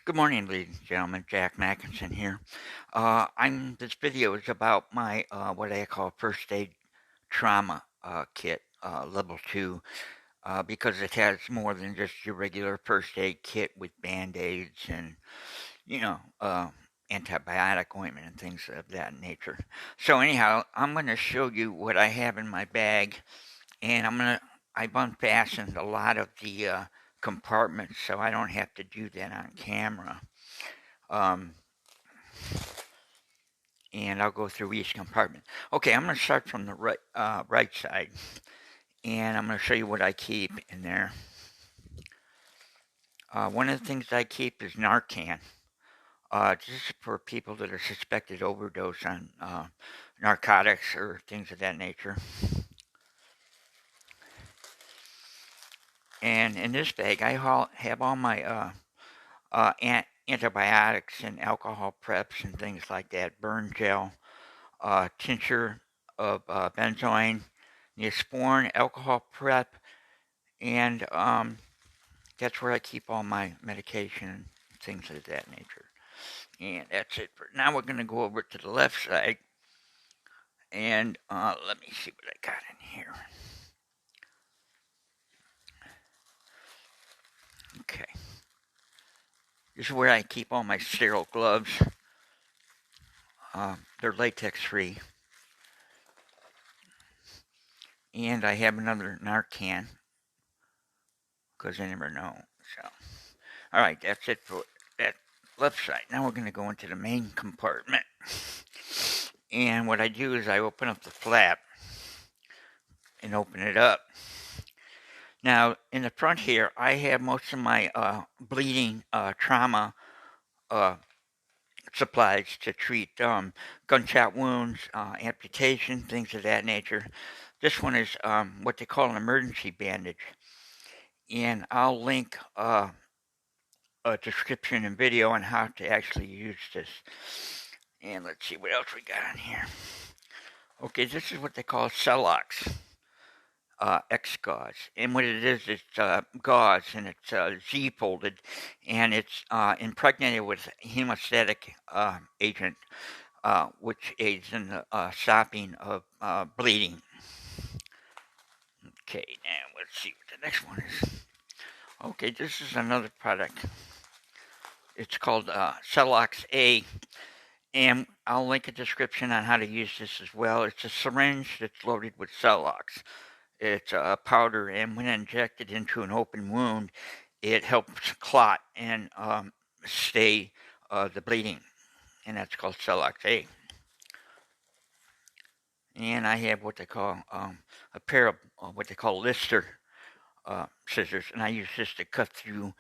Good morning, ladies and gentlemen. Jack Mackinson here. This video is about my what I call first aid trauma kit, level two, because it has more than just your regular first aid kit with band-aids and you know uh, antibiotic ointment and things of that nature. So anyhow, I'm going to show you what I have in my bag, and I've unfastened a lot of the compartments, so I don't have to do that on camera. Um, and I'll go through each compartment. Okay, I'm going to start from the right side, and I'm going to show you what I keep in there. One of the things I keep is Narcan. Just for people that are suspected overdose on narcotics or things of that nature. And in this bag, I have all my antibiotics and alcohol preps and things like that, burn gel, tincture of benzoin, Neosporin, alcohol prep, and that's where I keep all my medication and things of that nature. And that's it for now. We're going to go over to the left side, and let me see what I got in here. Okay, this is where I keep all my sterile gloves. They're latex free, and I have another Narcan because I never know. So, all right, that's it for that left side. Now we're going to go into the main compartment. And what I do is I open up the flap and open it up. Now, in the front here, I have most of my bleeding trauma uh, supplies to treat gunshot wounds, amputation, things of that nature. This one is what they call an emergency bandage. And I'll link a description and video on how to actually use this. And let's see what else we got in here. Okay, this is what they call Celox. X-gauze, and what it is, it's gauze, and it's Z-folded, and it's impregnated with hemostatic agent, which aids in the stopping of bleeding. Okay, now let's see what the next one is. Okay, this is another product. It's called Celox A, and I'll link a description on how to use this as well. It's a syringe that's loaded with Celox. It's a powder, and when injected into an open wound, it helps clot and stay the bleeding, and that's called Celox A. And I have what they call a pair of what they call Lister scissors, and I use this to cut through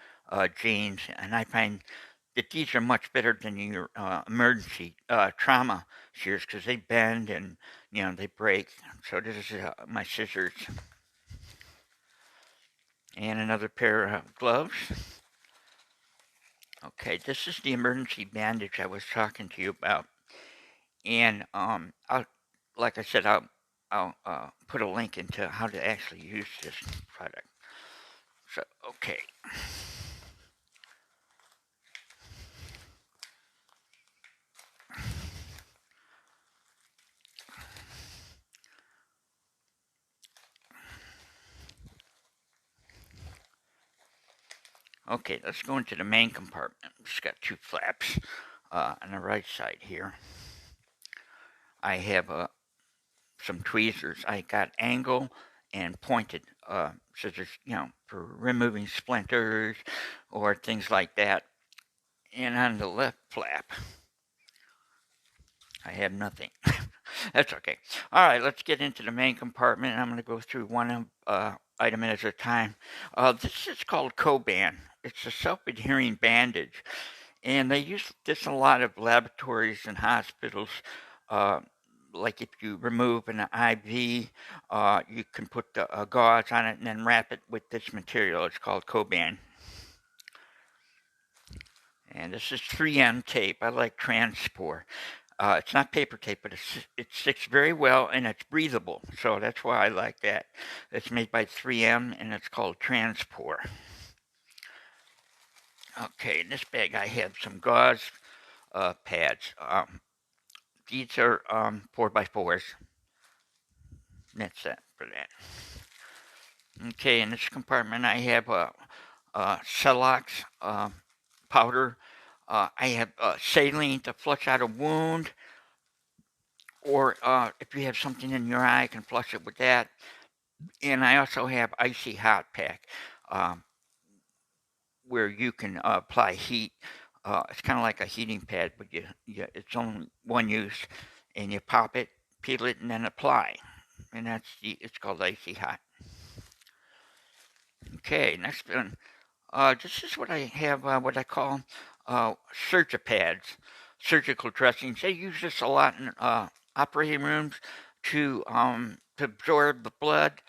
jeans, and I find that these are much better than your emergency trauma shears because they bend and they break. So this is my scissors. And another pair of gloves. Okay, this is the emergency bandage I was talking to you about, and like I said, I'll put a link into how to actually use this product. So okay. Okay, let's go into the main compartment. It's got two flaps on the right side here. I have some tweezers. I got angle and pointed scissors, for removing splinters or things like that. And on the left flap, I have nothing. That's okay. All right, let's get into the main compartment. I'm going to go through one item at a time. This is called Coban. It's a self-adhering bandage, and they use this in a lot of laboratories and hospitals. Like if you remove an IV, you can put a gauze on it and then wrap it with this material. It's called Coban. And this is 3M tape. I like Transport. It's not paper tape, but it sticks very well and it's breathable. So that's why I like that. It's made by 3M and it's called Transport. Okay, in this bag I have some gauze pads. These are 4x4s. That's it for that. Okay, in this compartment I have Celox powder. I have saline to flush out a wound, or if you have something in your eye, I can flush it with that. And I also have Icy Hot Pack, um, where you can apply heat. It's kind of like a heating pad, but it's only one use, and you pop it, peel it, and then apply. And it's called Icy Hot. Okay, next one. This is what I have, what I call Surgipads, surgical dressings. They use this a lot in operating rooms to absorb the blood,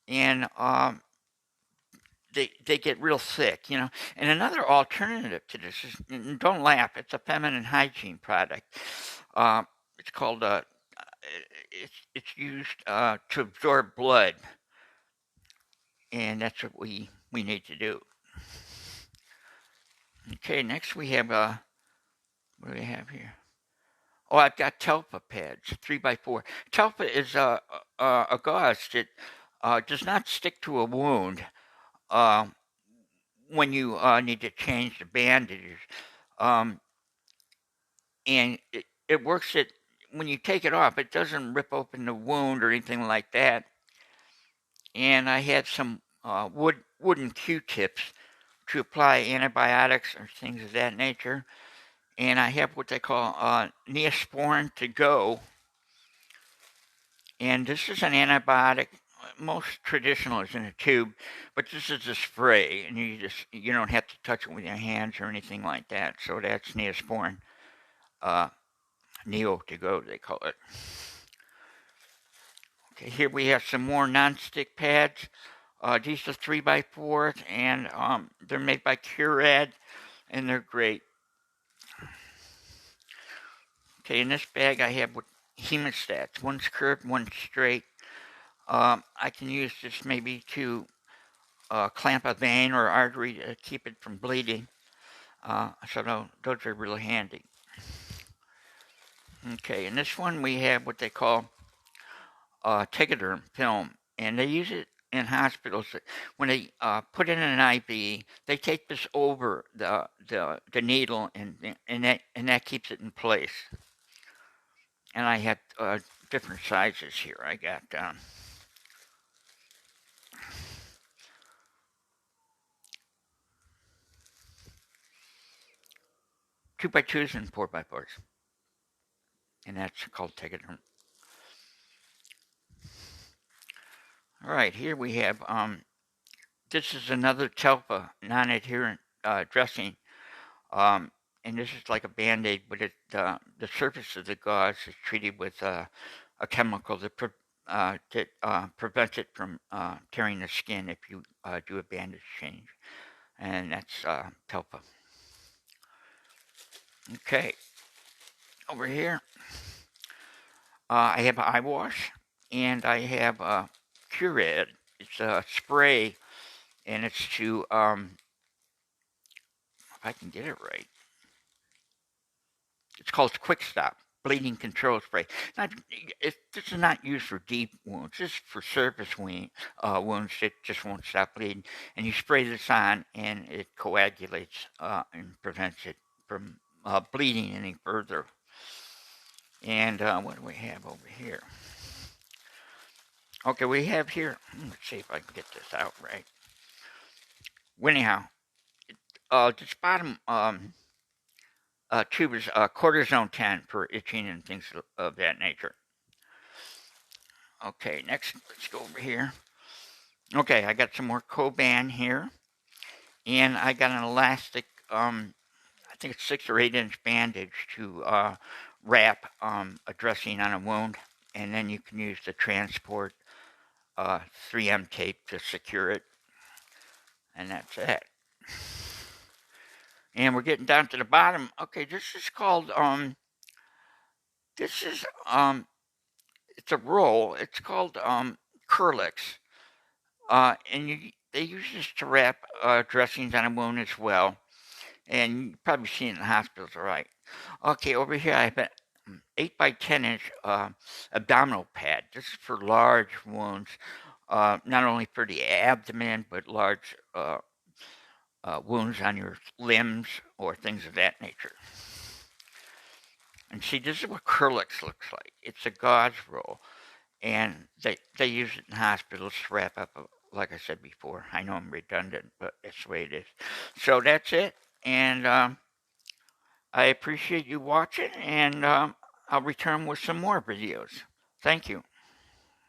and they get real thick, you know. And another alternative to this is, and don't laugh, it's a feminine hygiene product. It's called it's used to absorb blood, and that's what we need to do. Okay, next we have what do we have here? Oh, I've got Telpa pads, 3x4. Telpa is a gauze that does not stick to a wound uh, when you need to change the bandages. Um, and it works at when you take it off, it doesn't rip open the wound or anything like that. And I had some wooden Q-tips to apply antibiotics or things of that nature. And I have what they call Neosporin to go. And this is an antibiotic. Most traditional is in a tube, but this is a spray, and you don't have to touch it with your hands or anything like that. So that's Neosporin, Neo to go, they call it. Okay, here we have some more non-stick pads. These are 3x4s, and they're made by Curad, and they're great. Okay, in this bag I have hemostats. One's curved, one's straight. I can use this maybe to clamp a vein or artery to keep it from bleeding. So those are really handy. Okay, in this one we have what they call Tegaderm film, and they use it in hospitals. When they put in an IV, they take this over the needle, and that keeps it in place. And I have different sizes here. I got 2x2s and 4x4s, and that's called Tegaderm. All right, here we have this is another Telpa non-adherent dressing, and this is like a Band-Aid, but the surface of the gauze is treated with a chemical that prevents it from tearing the skin if you do a bandage change, and that's Telpa. Okay, over here I have eye wash, and I have Curad. It's a spray, and it's to if I can get it right. It's called Quick Stop bleeding control spray. This is not used for deep wounds. This is for surface wounds that just won't stop bleeding. And you spray this on, and it coagulates and prevents it from bleeding any further. And what do we have over here? Okay, we have here. Let's see if I can get this out right. Anyhow, this bottom tube is cortisone 10 for itching and things of that nature. Okay, next, let's go over here. Okay, I got some more Coban here, and I got an elastic, I think it's 6 or 8 inch bandage to wrap a dressing on a wound, and then you can use the transport 3M tape to secure it, and that's it. And we're getting down to the bottom. Okay, this is called this is it's a roll. It's called Curlix, and they use this to wrap dressings on a wound as well. And you've probably seen it in hospitals, all right. Okay, over here I have an 8 by 10 inch abdominal pad. This is for large wounds, not only for the abdomen, but large wounds on your limbs or things of that nature. And see, this is what Kerlix looks like. It's a gauze roll, and they use it in hospitals to wrap up, like I said before. I know I'm redundant, but that's the way it is. So that's it, and I appreciate you watching, and I'll return with some more videos. Thank you.